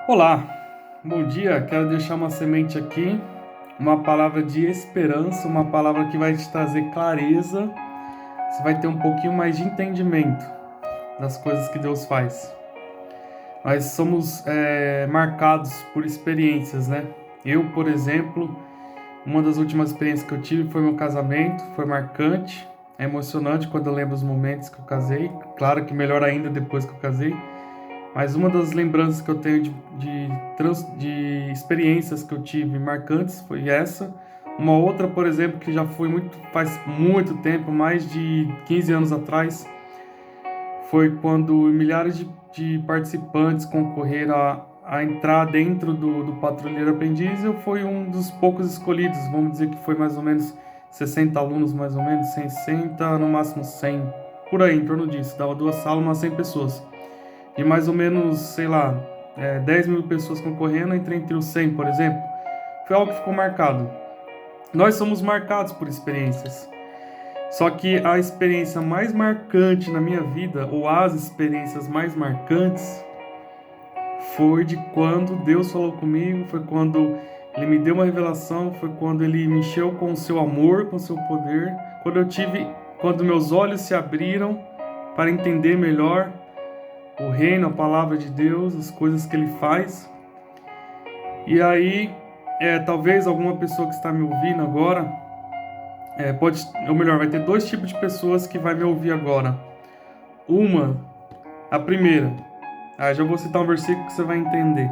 Olá, bom dia. Quero deixar uma semente aqui, uma palavra de esperança, uma palavra que vai te trazer clareza. Você vai ter um pouquinho mais de entendimento das coisas que Deus faz. Nós somos marcados por experiências, né? Eu, por exemplo, uma das últimas experiências que eu tive foi meu casamento. Foi marcante, é emocionante quando eu lembro os momentos que eu casei. Claro que melhor ainda depois que eu casei. Mas uma das lembranças que eu tenho de experiências que eu tive marcantes foi essa. Uma outra, por exemplo, que já foi faz muito tempo, mais de 15 anos atrás, foi quando milhares de participantes concorreram a entrar dentro do Patrulheiro Aprendiz. Eu fui um dos poucos escolhidos, vamos dizer que foi mais ou menos 60 alunos, mais ou menos, 60, no máximo 100, por aí, em torno disso. Dava duas salas, umas 100 pessoas. De mais ou menos, sei lá, 10 mil pessoas concorrendo, entre os 100, por exemplo. Foi algo que ficou marcado. Nós somos marcados por experiências. Só que a experiência mais marcante na minha vida, ou as experiências mais marcantes, foi de quando Deus falou comigo, foi quando Ele me deu uma revelação, foi quando Ele me encheu com o seu amor, com o seu poder, quando meus olhos se abriram para entender melhor o reino, a palavra de Deus, as coisas que Ele faz. E aí, talvez alguma pessoa que está me ouvindo agora, ou melhor, vai ter dois tipos de pessoas que vai me ouvir agora. A primeira, já vou citar um versículo que você vai entender.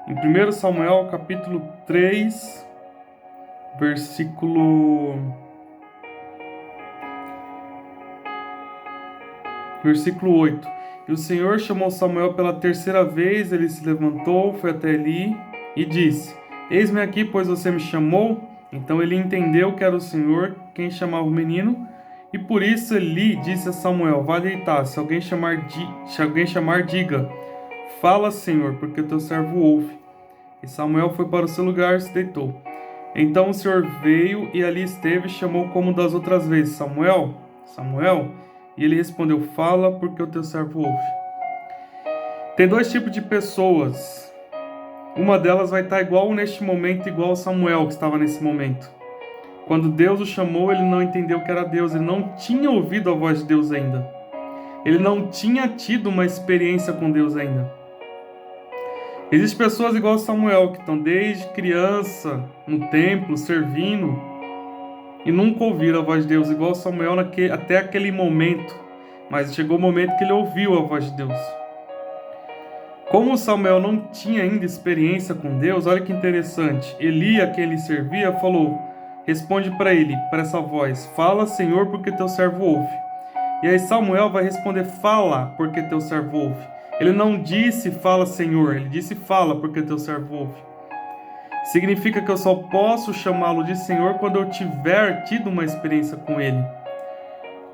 Em 1 Samuel, capítulo 3, versículo 8. E o Senhor chamou Samuel pela terceira vez, ele se levantou, foi até Eli e disse: Eis-me aqui, pois você me chamou. Então ele entendeu que era o Senhor quem chamava o menino, e por isso Eli disse a Samuel: Vá deitar, se alguém chamar, diga: Fala, Senhor, porque teu servo ouve. E Samuel foi para o seu lugar e se deitou. Então o Senhor veio e ali esteve e chamou como das outras vezes: Samuel, Samuel. E ele respondeu: Fala, porque o teu servo ouve. Tem dois tipos de pessoas. Uma delas vai estar igual neste momento, igual Samuel que estava nesse momento. Quando Deus o chamou, ele não entendeu que era Deus, ele não tinha ouvido a voz de Deus ainda. Ele não tinha tido uma experiência com Deus ainda. Existem pessoas igual Samuel, que estão desde criança no templo, servindo, e nunca ouviram a voz de Deus, igual Samuel até aquele momento. Mas chegou o momento que ele ouviu a voz de Deus. Como Samuel não tinha ainda experiência com Deus, olha que interessante. Eli, a quem ele servia, responde para ele, para essa voz: Fala, Senhor, porque teu servo ouve. E aí Samuel vai responder: Fala, porque teu servo ouve. Ele não disse: Fala, Senhor. Ele disse: Fala, porque teu servo ouve. Significa que eu só posso chamá-lo de Senhor quando eu tiver tido uma experiência com Ele.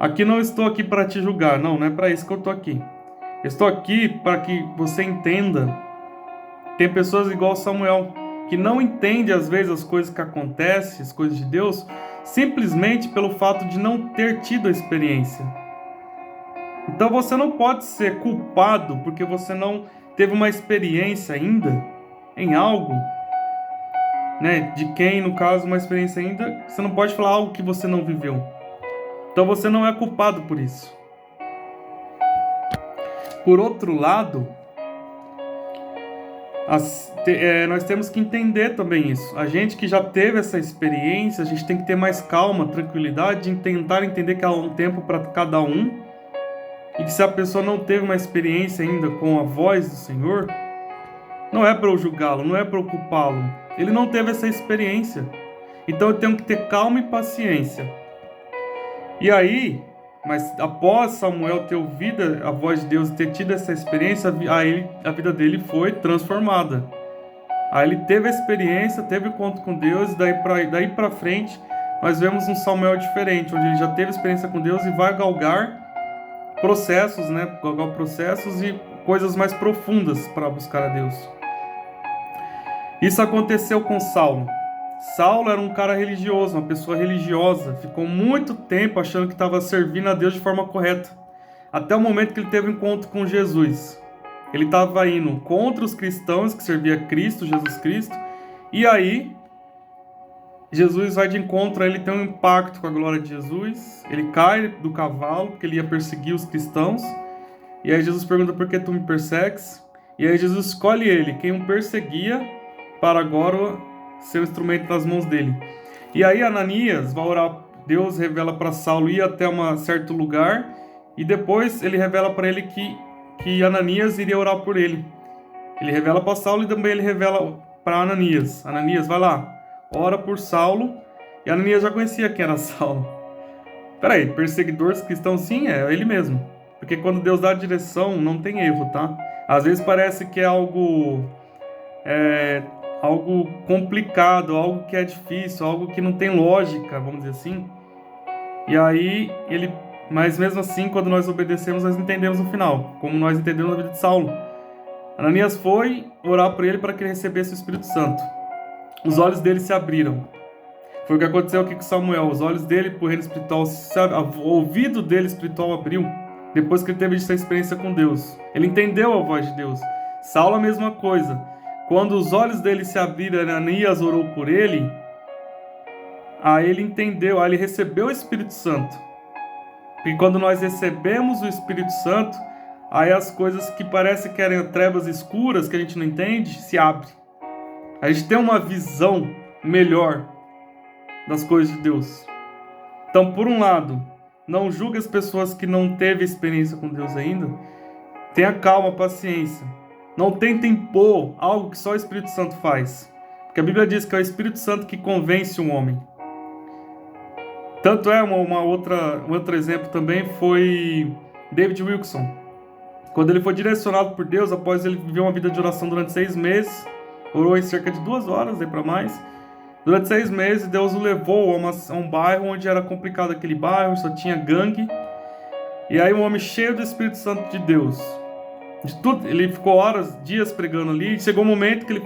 Aqui não estou aqui para te julgar, não é para isso que eu estou aqui. Eu estou aqui para que você entenda. Tem pessoas igual Samuel, que não entendem às vezes as coisas que acontecem, as coisas de Deus, simplesmente pelo fato de não ter tido a experiência. Então você não pode ser culpado porque você não teve uma experiência ainda em algo, né? De quem, no caso, uma experiência ainda, você não pode falar algo que você não viveu. Então você não é culpado por isso. Por outro lado, nós temos que entender também isso. A gente que já teve essa experiência, a gente tem que ter mais calma, tranquilidade, em tentar entender que há um tempo para cada um. E que se a pessoa não teve uma experiência ainda com a voz do Senhor, não é para eu julgá-lo, não é para eu culpá-lo. Ele não teve essa experiência. Então eu tenho que ter calma e paciência. E aí, mas após Samuel ter ouvido a voz de Deus e ter tido essa experiência, aí a vida dele foi transformada. Aí ele teve a experiência, teve o encontro com Deus, e daí para frente nós vemos um Samuel diferente, onde ele já teve experiência com Deus e vai galgar processos, né? Galgar processos e coisas mais profundas para buscar a Deus. Isso aconteceu com Saulo. Saulo era um cara religioso, uma pessoa religiosa. Ficou muito tempo achando que estava servindo a Deus de forma correta. Até o momento que ele teve um encontro com Jesus. ele estava indo contra os cristãos que serviam a Cristo, Jesus Cristo, e aí Jesus vai de encontro a ele, tem um impacto com a glória de Jesus, ele cai do cavalo, porque ele ia perseguir os cristãos, e aí Jesus pergunta, por que tu me persegues? E aí Jesus escolhe ele, quem o perseguia, para agora ser o instrumento nas mãos dele. E aí Ananias vai orar, Deus revela para Saulo ir até um certo lugar, e depois ele revela para ele que Ananias iria orar por ele. Ele revela para Saulo e também ele revela para Ananias. Ananias, vai lá, ora por Saulo. E Ananias já conhecia quem era Saulo. Peraí, perseguidores cristãos sim, é ele mesmo. Porque quando Deus dá a direção, não tem erro, tá? Às vezes parece que é algo complicado, algo que é difícil, algo que não tem lógica, vamos dizer assim. E aí, mas mesmo assim, quando nós obedecemos, nós entendemos no final, como nós entendemos na vida de Saulo. Ananias foi orar por ele para que ele recebesse o Espírito Santo. Os olhos dele se abriram. Foi o que aconteceu aqui com Samuel. Os olhos dele, por reino espiritual, o ouvido dele espiritual abriu, depois que ele teve essa experiência com Deus. Ele entendeu a voz de Deus. Saulo a mesma coisa. Quando os olhos dele se abriram, Ananias orou por ele, aí ele entendeu, aí ele recebeu o Espírito Santo. E quando nós recebemos o Espírito Santo, aí as coisas que parecem que eram trevas escuras, que a gente não entende, se abrem. A gente tem uma visão melhor das coisas de Deus. Então, por um lado, não julgue as pessoas que não teve experiência com Deus ainda. Tenha calma, paciência. Não tente impor algo que só o Espírito Santo faz. Porque a Bíblia diz que é o Espírito Santo que convence um homem. Tanto é, um outro exemplo também foi David Wilkerson. Quando ele foi direcionado por Deus, após ele viver uma vida de oração durante 6 meses, orou em cerca de 2 horas, aí para mais. Durante 6 meses, Deus o levou a um bairro onde era complicado aquele bairro, só tinha gangue. E aí um homem cheio do Espírito Santo de Deus, de tudo, ele ficou horas, dias pregando ali. Chegou um momento que ele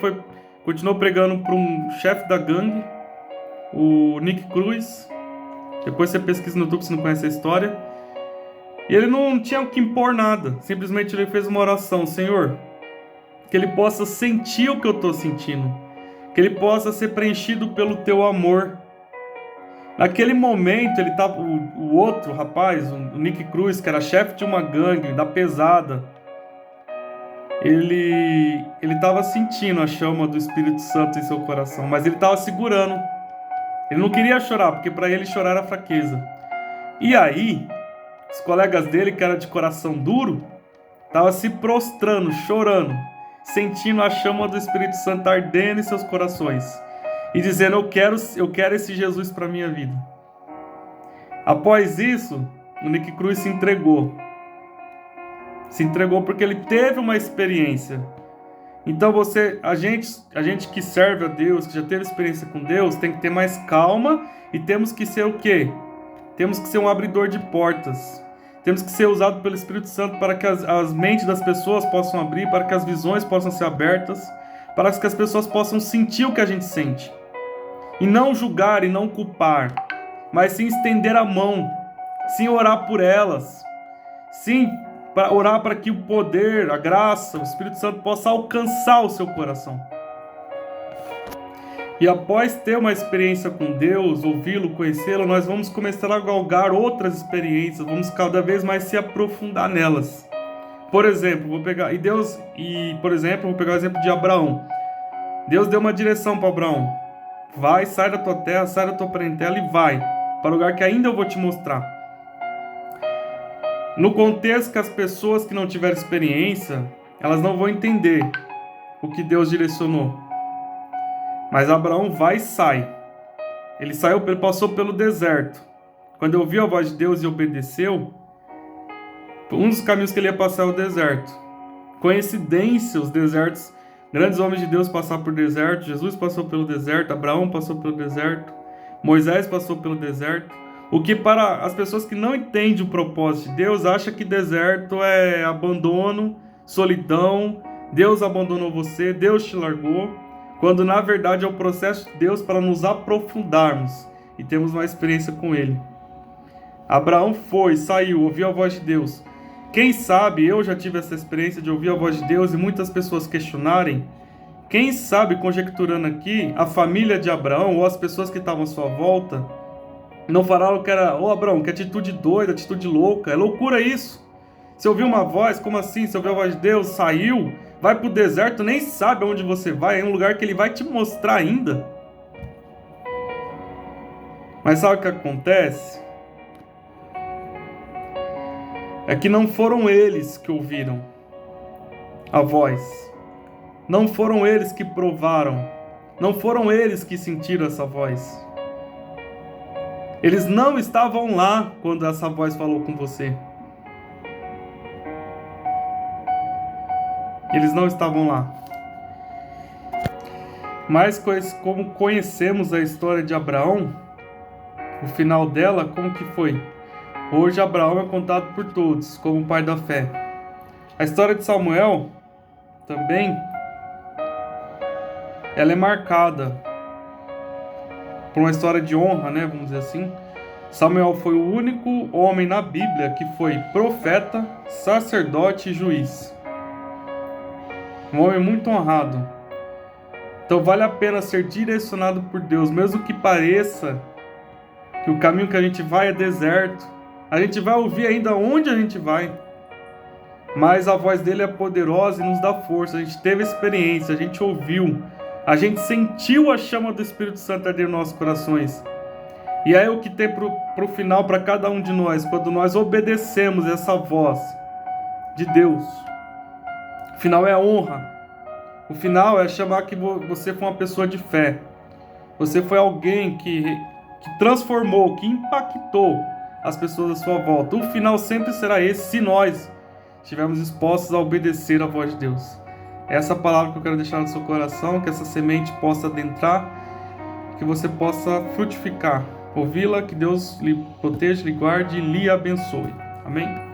continuou pregando para um chefe da gangue, o Nick Cruz. Depois você pesquisa no YouTube se não conhece a história. E ele não tinha que impor nada. Simplesmente ele fez uma oração. Senhor, que ele possa sentir o que eu estou sentindo. Que ele possa ser preenchido pelo teu amor. Naquele momento, ele tava, o outro rapaz, o Nick Cruz, que era chefe de uma gangue, da pesada, ele estava sentindo a chama do Espírito Santo em seu coração, mas ele estava segurando. Ele não queria chorar, porque para ele chorar era fraqueza. E aí, os colegas dele, que era de coração duro, estavam se prostrando, chorando, sentindo a chama do Espírito Santo ardendo em seus corações e dizendo, eu quero esse Jesus para minha vida. Após isso, o Nick Cruz se entregou. Se entregou porque ele teve uma experiência. Então a gente que serve a Deus, que já teve experiência com Deus, tem que ter mais calma e temos que ser o quê? Temos que ser um abridor de portas. Temos que ser usado pelo Espírito Santo para que as mentes das pessoas possam abrir, para que as visões possam ser abertas, para que as pessoas possam sentir o que a gente sente. E não julgar e não culpar, mas sim estender a mão, sim orar por elas, sim para orar para que o poder, a graça, o Espírito Santo possa alcançar o seu coração. E após ter uma experiência com Deus, ouvi-lo, conhecê-lo, nós vamos começar a galgar outras experiências, vamos cada vez mais se aprofundar nelas. Por exemplo, vou pegar o exemplo de Abraão. Deus deu uma direção para Abraão. Vai, sai da tua terra, sai da tua parentela e vai para o lugar que ainda eu vou te mostrar. No contexto que as pessoas que não tiveram experiência, elas não vão entender o que Deus direcionou. Mas Abraão vai e sai. Ele passou pelo deserto. Quando ouviu a voz de Deus e obedeceu, um dos caminhos que ele ia passar é o deserto. Coincidência, os desertos, grandes homens de Deus passaram por deserto. Jesus passou pelo deserto, Abraão passou pelo deserto, Moisés passou pelo deserto. O que para as pessoas que não entendem o propósito de Deus, acha que deserto é abandono, solidão, Deus abandonou você, Deus te largou, quando na verdade é o processo de Deus para nos aprofundarmos e termos uma experiência com Ele. Abraão foi, saiu, ouviu a voz de Deus, Quem sabe, eu já tive essa experiência de ouvir a voz de Deus e muitas pessoas questionarem. Quem sabe, conjecturando aqui, a família de Abraão ou as pessoas que estavam à sua volta não falaram que era, ô Abraão, que atitude doida, atitude louca, é loucura isso. Você ouviu uma voz, como assim? Você ouviu a voz de Deus, saiu, vai pro deserto, nem sabe aonde você vai, é um lugar que ele vai te mostrar ainda. Mas sabe o que acontece? É que não foram eles que ouviram a voz. Não foram eles que provaram. Não foram eles que sentiram essa voz. Eles não estavam lá quando essa voz falou com você. Eles não estavam lá. Mas como conhecemos a história de Abraão, o final dela, como que foi? Hoje Abraão é contado por todos como o pai da fé. A história de Samuel também, ela é marcada por uma história de honra, né? Vamos dizer assim. Samuel foi o único homem na Bíblia que foi profeta, sacerdote e juiz. Um homem muito honrado. Então vale a pena ser direcionado por Deus, mesmo que pareça que o caminho que a gente vai é deserto. A gente vai ouvir ainda onde a gente vai. Mas a voz dele é poderosa e nos dá força. A gente teve experiência, a gente ouviu. A gente sentiu a chama do Espírito Santo arder em nossos corações. E aí o que tem pro final para cada um de nós, quando nós obedecemos essa voz de Deus. O final é a honra. O final é chamar que você foi uma pessoa de fé. Você foi alguém que transformou, que impactou as pessoas à sua volta. O final sempre será esse, se nós estivermos dispostos a obedecer a voz de Deus. Essa palavra que eu quero deixar no seu coração, que essa semente possa adentrar, que você possa frutificar. Ouvi-la, que Deus lhe proteja, lhe guarde e lhe abençoe. Amém?